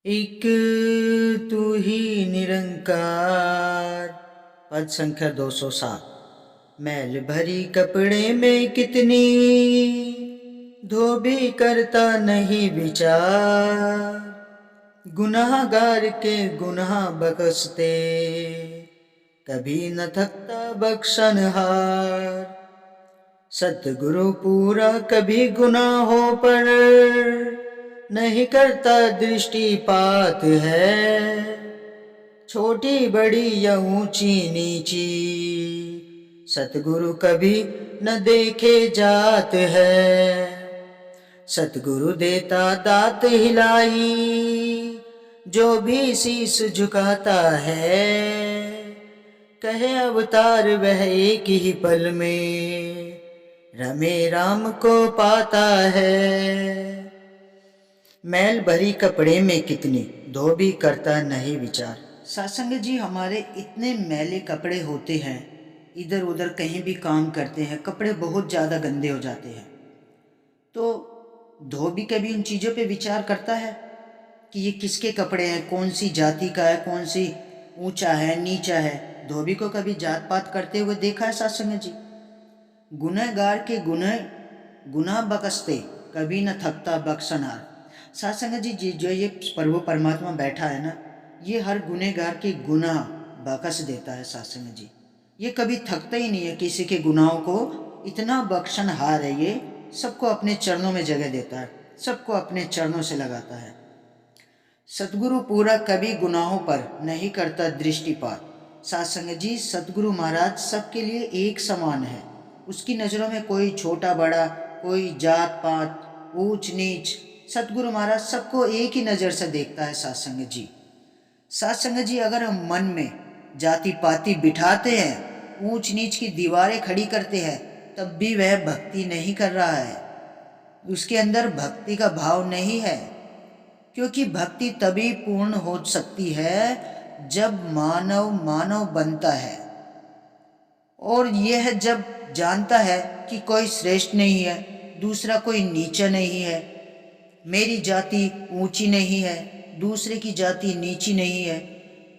एक तू ही निरंकार। पद संख्या 207। मैल भरी कपड़े में कितनी, धोबी करता नहीं विचार। गुनाहगार के गुनाह बख्शते, कभी न थकता बख्शनहार। सतगुरु पूरा कभी गुनाहों पर नहीं करता दृष्टिपात है। छोटी बड़ी या ऊंची नीची, सतगुरु कभी न देखे जात है। सतगुरु देता दात हिलाई, जो भी शीश झुकाता है। कहे अवतार वह एक ही पल में, रमे राम को पाता है। मैल भरी कपड़े में कितनी, धोबी करता नहीं विचार। सत्संग जी, हमारे इतने मैले कपड़े होते हैं, इधर उधर कहीं भी काम करते हैं, कपड़े बहुत ज़्यादा गंदे हो जाते हैं। तो धोबी कभी इन चीज़ों पे विचार करता है कि ये किसके कपड़े हैं, कौन सी जाति का है, कौन सी ऊंचा है नीचा है। धोबी को कभी जात पात करते हुए देखा है सत्संग जी? गुनहगार के गुनाह बख्शते, कभी न थकता बख्शनहार। सत्संग जी, जो ये प्रभु परमात्मा बैठा है ना, ये हर गुनहगार के गुनाह बख्श देता है सत्संग जी। ये कभी थकता ही नहीं है किसी के गुनाहों को, इतना बख्शनहार है ये। सबको अपने चरणों में जगह देता है, सबको अपने चरणों से लगाता है। सतगुरु पूरा कभी गुनाहों पर नहीं करता दृष्टिपात। सत्संग जी, सतगुरु महाराज सबके लिए एक समान है। उसकी नज़रों में कोई छोटा बड़ा, कोई जात पात, ऊंच नीच, सतगुरु महाराज सबको एक ही नज़र से देखता है सत्संग जी। सत्संग जी, अगर हम मन में जाति पाति बिठाते हैं, ऊंच नीच की दीवारें खड़ी करते हैं, तब भी वह भक्ति नहीं कर रहा है। उसके अंदर भक्ति का भाव नहीं है। क्योंकि भक्ति तभी पूर्ण हो सकती है जब मानव मानव बनता है, और यह जब जानता है कि कोई श्रेष्ठ नहीं है, दूसरा कोई नीचा नहीं है। मेरी जाति ऊंची नहीं है, दूसरे की जाति नीची नहीं है।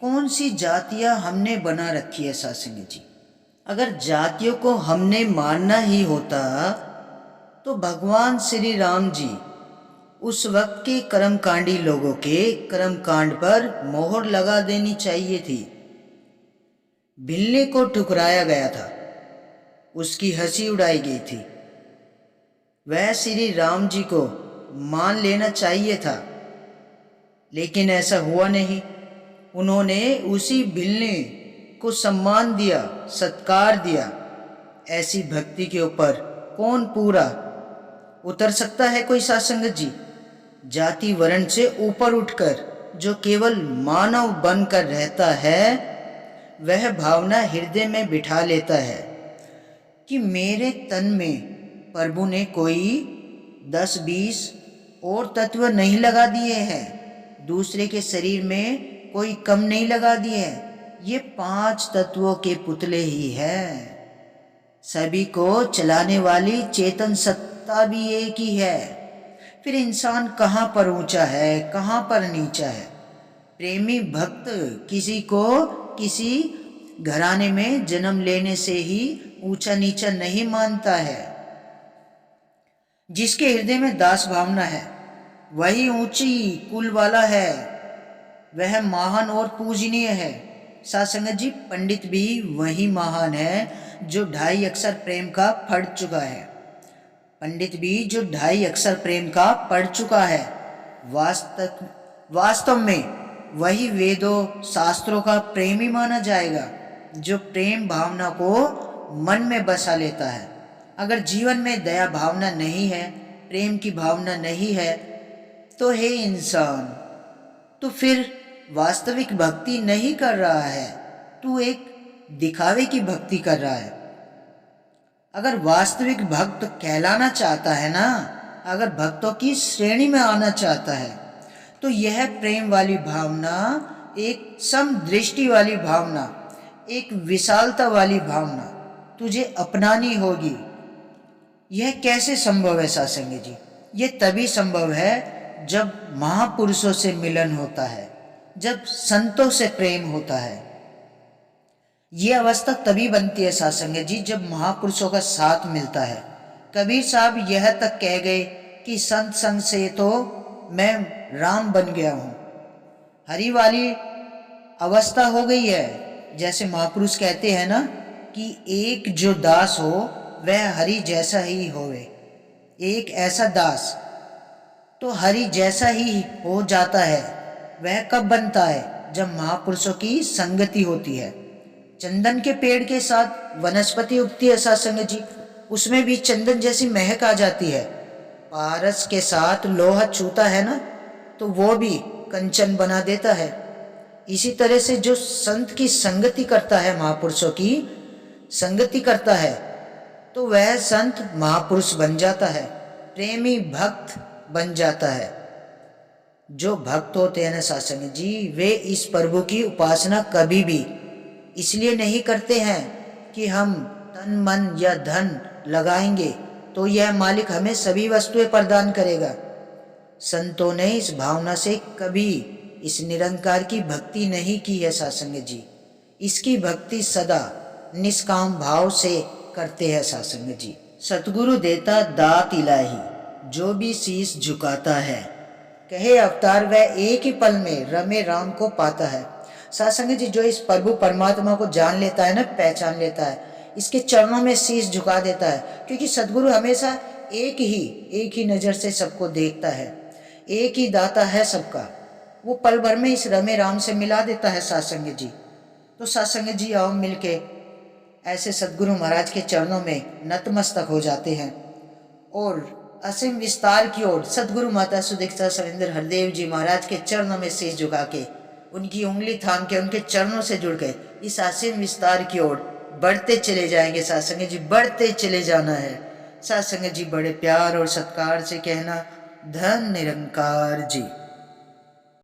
कौन सी जातियां हमने बना रखी है सत्संग जी? अगर जातियों को हमने मानना ही होता तो भगवान श्री राम जी उस वक्त के कर्मकांडी लोगों के कर्मकांड पर मोहर लगा देनी चाहिए थी। भिल्ली को ठुकराया गया था, उसकी हंसी उड़ाई गई थी, वह श्री राम जी को मान लेना चाहिए था, लेकिन ऐसा हुआ नहीं। उन्होंने उसी भिल्ली को सम्मान दिया, सत्कार दिया। ऐसी भक्ति के ऊपर कौन पूरा उतर सकता है कोई सत्संग जी? जाति वर्ण से ऊपर उठकर जो केवल मानव बनकर रहता है, वह भावना हृदय में बिठा लेता है कि मेरे तन में प्रभु ने कोई 10-20 और तत्व नहीं लगा दिए हैं, दूसरे के शरीर में कोई कम नहीं लगा दिए हैं। ये 5 तत्वों के पुतले ही हैं। सभी को चलाने वाली चेतन सत्ता भी एक ही है। फिर इंसान कहाँ पर ऊंचा है, कहाँ पर नीचा है? प्रेमी भक्त किसी को किसी घराने में जन्म लेने से ही ऊंचा नीचा नहीं मानता है। जिसके हृदय में दास भावना है, वही ऊंची कुल वाला है, वह महान और पूजनीय है। सत्संग जी, पंडित भी वही महान है जो 2.5 अक्षर प्रेम का पढ़ चुका है। पंडित भी जो 2.5 अक्षर प्रेम का पढ़ चुका है, वास्तव में वही वेदों शास्त्रों का प्रेमी माना जाएगा, जो प्रेम भावना को मन में बसा लेता है। अगर जीवन में दया भावना नहीं है, प्रेम की भावना नहीं है, तो हे इंसान, तो फिर वास्तविक भक्ति नहीं कर रहा है, तू एक दिखावे की भक्ति कर रहा है। अगर वास्तविक भक्त कहलाना चाहता है ना, अगर भक्तों की श्रेणी में आना चाहता है, तो यह प्रेम वाली भावना, एक समदृष्टि वाली भावना, एक विशालता वाली भावना तुझे अपनानी होगी। यह कैसे संभव है सत्संग जी? यह तभी संभव है जब महापुरुषों से मिलन होता है, जब संतों से प्रेम होता है। ये अवस्था तभी बनती है सासंग जी जब महापुरुषों का साथ मिलता है। कबीर साहब यह तक कह गए कि संत संग से तो मैं राम बन गया हूँ। हरि वाली अवस्था हो गई है। जैसे महापुरुष कहते हैं ना कि एक जो दास हो वह हरि जैसा ही होवे। एक ऐसा दास तो हरि जैसा ही हो जाता है। वह कब बनता है? जब महापुरुषों की संगति होती है। चंदन के पेड़ के साथ वनस्पति उगती है सत्संग जी, उसमें भी चंदन जैसी महक आ जाती है। पारस के साथ लोहा छूता है ना तो वो भी कंचन बना देता है। इसी तरह से जो संत की संगति करता है, महापुरुषों की संगति करता है, तो वह संत महापुरुष बन जाता है, प्रेमी भक्त बन जाता है। जो भक्त होते हैं ना सत्संग जी, वे इस प्रभु की उपासना कभी भी इसलिए नहीं करते हैं कि हम तन मन या धन लगाएंगे तो यह मालिक हमें सभी वस्तुएं प्रदान करेगा। संतों ने इस भावना से कभी इस निरंकार की भक्ति नहीं की है सत्संग जी। इसकी भक्ति सदा निष्काम भाव से करते हैं सत्संग जी। सतगुरु देता दात इलाही, जो भी शीश झुकाता है, कहे अवतार वह एक ही पल में रमे राम को पाता है। सत्संग जी, जो इस प्रभु परमात्मा को जान लेता है ना, पहचान लेता है, इसके चरणों में शीश झुका देता है, क्योंकि सतगुरु हमेशा एक ही नज़र से सबको देखता है, एक ही दाता है सबका। वो पल भर में इस रमे राम से मिला देता है सत्संग जी। तो सत्संग जी आओ मिलके ऐसे सतगुरु महाराज के चरणों में नतमस्तक हो जाते हैं और असीम विस्तार की ओर सतगुरु माता सुदीक्षा सविंदर हरदेव जी महाराज के चरणों में शीश झुका के, उनकी उंगली थाम के, उनके चरणों से जुड़ के इस असीम विस्तार की ओर बढ़ते चले जाएंगे। सत्संग जी, बढ़ते चले जाना है। सत्संग जी, बड़े प्यार और सत्कार से कहना, धन निरंकार जी।